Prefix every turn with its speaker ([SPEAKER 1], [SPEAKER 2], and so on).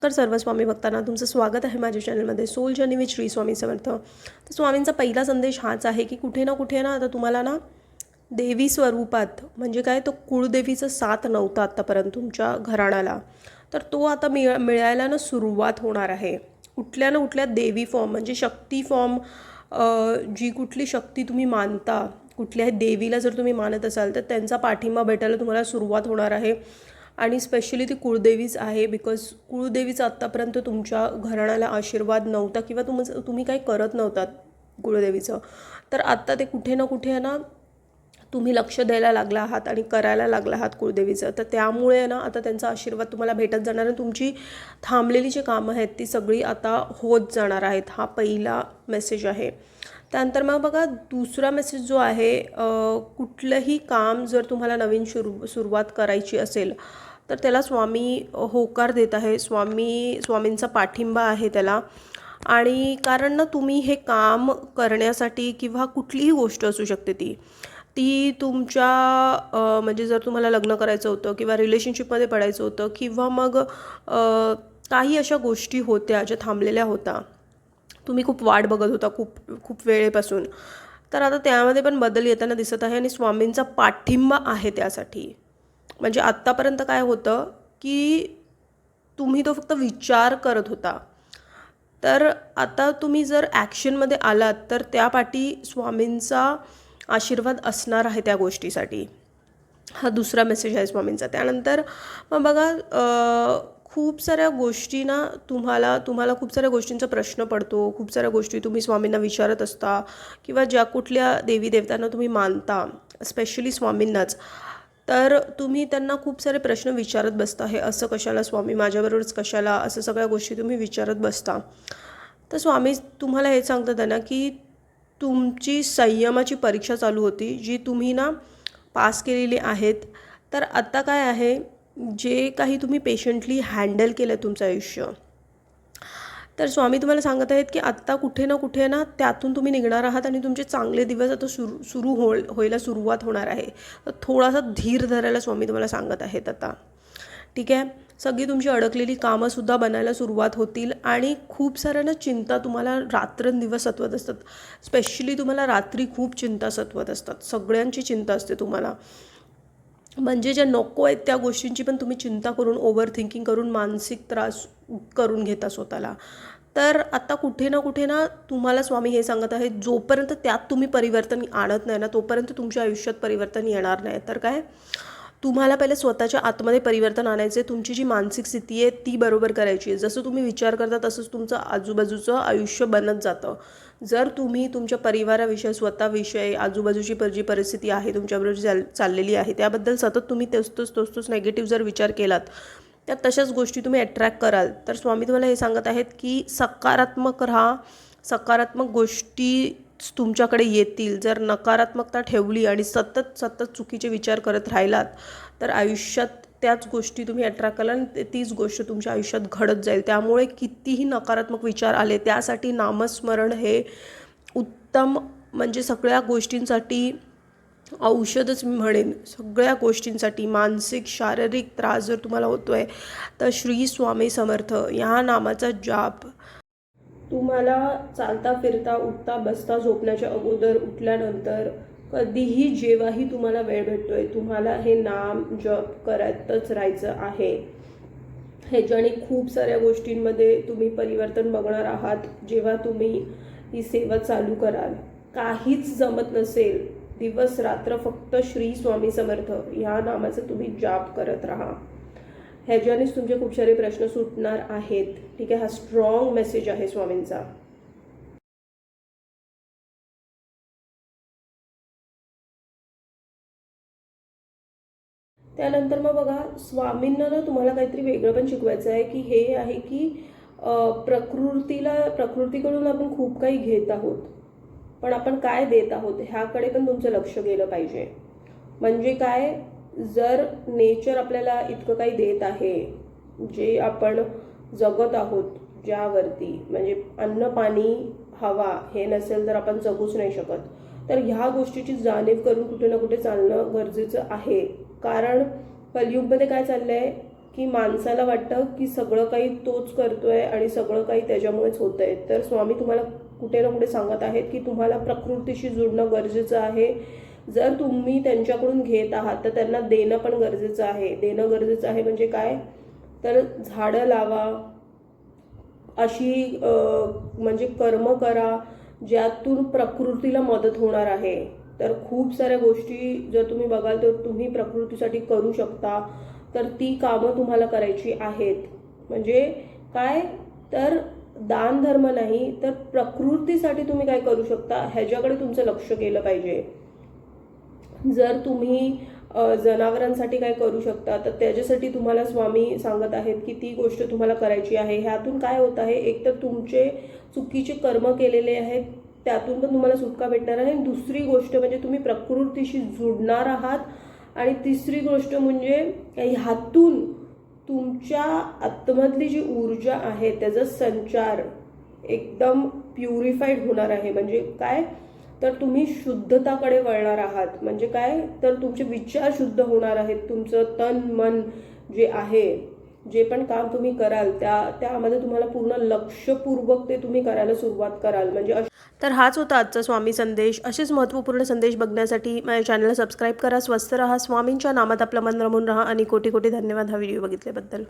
[SPEAKER 1] तर सर्व स्वामी भक्तांना तुमचं स्वागत आहे माझ्या चॅनलमध्ये soul journey with Shri Swami Samarth. तर स्वामींचा पहिला संदेश हाच आहे की कुठे ना कुठे ना आता तुम्हाला ना देवी स्वरूपात म्हणजे काय तो कुळदेवीचा साथ नव्हता आत्तापर्यंत तुमच्या घराण्याला, तर तो आता मिळायला ना सुरुवात होणार आहे. कुठल्या ना कुठल्या देवी फॉर्म म्हणजे शक्ती फॉर्म, जी कुठली शक्ती तुम्ही मानता, कुठल्याही देवीला जर तुम्ही मानत असाल तर त्यांचा पाठिंबा भेटायला तुम्हाला सुरुवात होणार आहे. आणि स्पेशली ती कुळदेवीच आहे, बिकॉज कुळदेवीचा आत्तापर्यंत तुमच्या घराण्याला आशीर्वाद नव्हता किंवा तुम्ही काही करत नव्हतात कुळदेवीचं. तर आत्ता ते कुठे ना कुठे ना तुम्ही लक्ष द्यायला लागला आहात आणि करायला लागला आहात कुळदेवीचं. तर त्यामुळे ना आता त्यांचा आशीर्वाद तुम्हाला भेटत जाणार आहे. तुमची थांबलेली जी कामं आहेत ती सगळी आता होत जाणार आहेत. हा पहिला मेसेज आहे. त्यानंतर मग बघा दुसरा मेसेज जो आहे, कुठलंही काम जर तुम्हाला नवीन सुरुवात करायची असेल तर त्याला स्वामी होकार देत आहे. स्वामींचा पाठिंबा आहे त्याला. आणि कारण ना तुम्ही हे काम करण्यासाठी किंवा कुठलीही गोष्ट असू शकते ती ती तुमच्या म्हणजे जर तुम्हाला लग्न करायचं होतं किंवा रिलेशनशिपमध्ये पडायचं होतं किंवा मग काही अशा गोष्टी होत्या ज्या थांबलेल्या होत्या, तुम्ही खूप वाट बघत होता खूप खूप वेळेपासून, तर आता त्यामध्ये पण बदल येताना दिसत आहे आणि स्वामींचा पाठिंबा आहे त्यासाठी. म्हणजे आत्तापर्यंत काय होतं की तुम्ही तो फक्त विचार करत होता, तर आता तुम्ही जर ॲक्शनमध्ये आलात तर त्यापाठी स्वामींचा आशीर्वाद असणार आहे त्या गोष्टीसाठी. हा दुसरा मेसेज आहे स्वामींचा. त्यानंतर मग बघा, खूप साऱ्या गोष्टी ना तुम्हाला खूप साऱ्या गोष्टींचा प्रश्न पडतो. खूप साऱ्या गोष्टी तुम्ही स्वामींना विचारत असता किंवा ज्या कुठल्या देवी देवतांना तुम्ही मानता, स्पेशली स्वामींनाच, तर तुम्ही त्यांना खूप सारे प्रश्न विचारत बसता. हे असं कशाला स्वामी, माझ्याबरोबरच कशाला, असं सगळ्या गोष्टी तुम्ही विचारत बसता. तर स्वामी तुम्हाला हे सांगतात ना की तुमची संयमाची परीक्षा चालू होती, जी तुम्ही ना पास केलेली आहेत. तर आता काय आहे, जे काही तुम्ही पेशंटली हँडल केलं तुमचं आयुष्य, तर स्वामी तुम्हाला सांगत आहेत की आत्ता कुठे ना कुठे ना त्यातून तुम्ही निघणार आहात आणि तुमचे चांगले दिवस आता सुरू व्हायला सुरुवात होणार आहे. तर थोडासा धीर धरायला स्वामी तुम्हाला सांगत आहेत आता. ठीक आहे. सगळी तुमची अडकलेली कामंसुद्धा बनायला सुरुवात होतील आणि खूप साऱ्या ना चिंता तुम्हाला रात्रंदिवस सतवत असतात. स्पेशली तुम्हाला रात्री खूप चिंता सतवत असतात. सगळ्यांची चिंता असते तुम्हाला. म्हणजे ज्या नको आहेत त्या गोष्टींची पण तुम्ही चिंता करून, ओव्हर थिंकिंग करून मानसिक त्रास करून घेता स्वतःला. तर आता कुठे ना तुम्हाला स्वामी हे सांगत आहेत, जोपर्यंत त्यात तुम्ही परिवर्तन आणत नाही ना तोपर्यंत तुमच्या आयुष्यात परिवर्तन येणार नाही. तर काय, तुम्हाला पहिले स्वतःच्या आतमध्ये परिवर्तन आणायचे. तुमची जी मानसिक स्थिती आहे ती बरोबर करायची आहे. जसं तुम्ही विचार करता तसंच तुमचं आजूबाजूचं आयुष्य बनत जातं. जर तुम्ही तुमच्या परिवाराविषयी, स्वतःविषयी, आजूबाजूची जी परिस्थिती आहे तुमच्याबरोबर चाललेली आहे त्याबद्दल सतत तुम्ही तोच नेगेटिव्ह जर विचार केलात तर तशाच गोष्टी तुम्ही अट्रॅक्ट कराल. तर स्वामी तुम्हाला हे सांगत आहेत की सकारात्मक राहा, सकारात्मक गोष्टी तुमच्याकडे येतील. जर नकारात्मकता ठेवली आणि सतत चुकीचे विचार करत राहिलात तर आयुष्यात त्याच गोष्टी तुम्ही अट्रॅक्ट कराल आणि तीच गोष्ट तुमच्या आयुष्यात घडत जाईल. त्यामुळे कितीही नकारात्मक विचार आले त्यासाठी नामस्मरण हे उत्तम, म्हणजे सगळ्या गोष्टींसाठी औषधच मी म्हणेन. सगळ्या गोष्टींसाठी, मानसिक शारीरिक त्रास जर तुम्हाला होतो आहे तर श्री स्वामी समर्थ ह्या नामाचा जाप तुम्हाला चालता फिरता, उठता बसता, झोपण्याच्या अगोदर, उठल्यानंतर, कधीही जेव्हाही तुम्हाला वेळ भेटतोय तुम्हाला हे नाम जप करतच राहायचं आहे. ह्याच्याने खूप साऱ्या गोष्टींमध्ये तुम्ही परिवर्तन बघणार आहात. जेव्हा तुम्ही ही सेवा चालू कराल, काहीच जमत नसेल, दिवस रात्र फक्त श्री स्वामी समर्थ ह्या नामाचं तुम्ही जाप करत राहा. ह्याच्यानेच तुमचे खूप सारे प्रश्न सुटणार आहेत. ठीक आहे. हा स्ट्रॉंग मेसेज आहे स्वामींचा. त्यानंतर मग बघा, स्वामींना ना तुम्हाला काहीतरी वेगळं पण शिकवायचं आहे की हे आहे की प्रकृतीकडून आपण खूप काही घेत आहोत, पण आपण काय देत आहोत ह्याकडे पण तुमचं लक्ष गेलं पाहिजे. म्हणजे काय, जर नेचर आपल्याला इतकं काही देत आहे, जे आपण जगत आहोत ज्यावरती, म्हणजे अन्न, पाणी, हवा हे नसेल तर आपण जगूच नाही शकत. तर ह्या गोष्टीची जाणीव करून कुठे ना कुठे चालणं गरजेचं आहे. कारण कलियुगमध्ये काय चाललं आहे, की माणसाला वाटतं की सगळं काही तोच करतोय आणि सगळं काही त्याच्यामुळेच होतं आहे. तर स्वामी तुम्हाला कुठे ना कुठे सांगत आहेत की तुम्हाला प्रकृतीशी जुळणं गरजेचं आहे. जर तुम्ही त्यांच्याकडून घेत आहात तर त्यांना देणं पण गरजेचं आहे. देणं गरजेचं आहे म्हणजे काय, तर झाडं लावा, अशी म्हणजे कर्म करा ज्यातून प्रकृतीला मदत होणार आहे. तर खूप साऱ्या गोष्टी जर तुम्ही बघाल तर तुम्ही प्रकृतीसाठी करू शकता. तर ती कामं तुम्हाला करायची आहेत. म्हणजे काय, तर दानधर्म नाही तर प्रकृतीसाठी तुम्ही काय करू शकता ह्याच्याकडे तुमचं लक्ष केलं पाहिजे. जर तुम्ही जनावरांसाठी काय करू शकता तर त्याच्यासाठी तुम्हाला स्वामी सांगत आहेत की ती गोष्ट तुम्हाला करायची आहे. ह्यातून काय होत आहे, एक तर तुमचे चुकीचे कर्म केलेले आहेत त्यातून पण तुम्हाला सुटका भेटणार आहे. दुसरी गोष्ट म्हणजे तुम्ही प्रकृतीशी जुडणार आहात. आणि तिसरी गोष्ट म्हणजे ह्यातून तुमच्या आतमधली जी ऊर्जा आहे त्याचा संचार एकदम प्युरिफाईड होणार आहे. म्हणजे काय, तर तुम्ही शुद्धताकडे वळणार आहात. म्हणजे काय, तर तुमचे विचार शुद्ध होणार आहेत. तुमचं तन मन जे आहे, जे पण काम तुम्ही कराल त्यामध्ये तुम्हाला पूर्ण लक्षपूर्वक ते तुम्ही करायला सुरुवात कराल. म्हणजे तर हाच होता आजचा स्वामी संदेश. असेच महत्त्वपूर्ण संदेश बघण्यासाठी माझ्या चॅनलला सबस्क्राईब करा. स्वस्थ राहा, स्वामींच्या नामात आपलं मन रमून राहा आणि कोटी कोटी धन्यवाद हा व्हिडिओ बघितल्याबद्दल.